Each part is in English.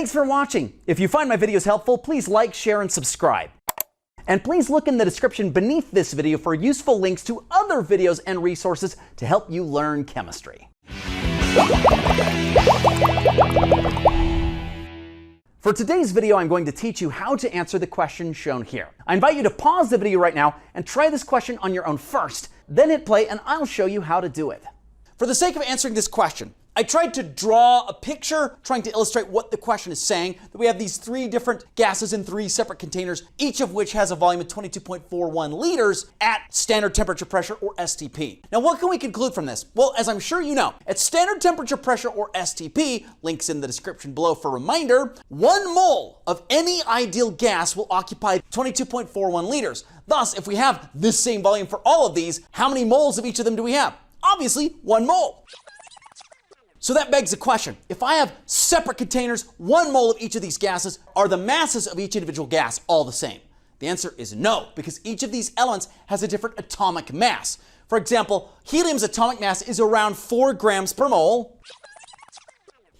Thanks for watching. If you find my videos helpful, please like, share, and subscribe. And please look in the description beneath this video for useful links to other videos and resources to help you learn chemistry. For today's video, I'm going to teach you how to answer the question shown here. I invite you to pause the video right now and try this question on your own first, then hit play and I'll show you how to do it. For the sake of answering this question, I tried to draw a picture trying to illustrate what the question is saying, that we have these three different gases in three separate containers, each of which has a volume of 22.41 liters at standard temperature pressure, or STP. Now, what can we conclude from this? Well, as I'm sure you know, at standard temperature pressure, or STP, links in the description below for a reminder, 1 mole of any ideal gas will occupy 22.41 liters. Thus, if we have this same volume for all of these, how many moles of each of them do we have? Obviously, 1 mole. So that begs the question, if I have separate containers, 1 mole of each of these gases, are the masses of each individual gas all the same? The answer is no, because each of these elements has a different atomic mass. For example, helium's atomic mass is around 4 grams per mole.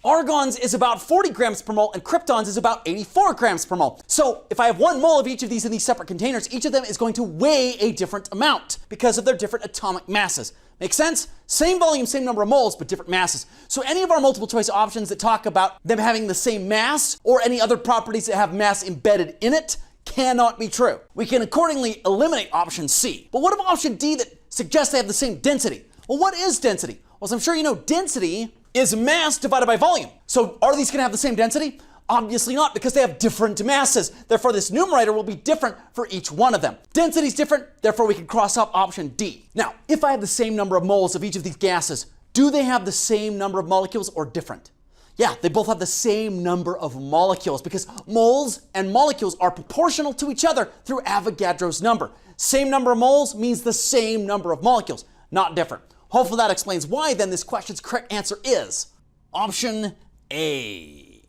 Argon's is about 40 grams per mole, and krypton's is about 84 grams per mole. So if I have 1 mole of each of these in these separate containers, each of them is going to weigh a different amount because of their different atomic masses. Make sense? Same volume, same number of moles, but different masses. So any of our multiple choice options that talk about them having the same mass or any other properties that have mass embedded in it cannot be true. We can accordingly eliminate option C. But what of option D that suggests they have the same density? Well, what is density? Well, as I'm sure you know, density is mass divided by volume. So are these going to have the same density? Obviously not, because they have different masses. Therefore, this numerator will be different for each one of them. Density is different, therefore we can cross off option D. Now, if I have the same number of moles of each of these gases, do they have the same number of molecules or different? Yeah, they both have the same number of molecules because moles and molecules are proportional to each other through Avogadro's number. Same number of moles means the same number of molecules, not different. Hopefully that explains why then this question's correct answer is option A.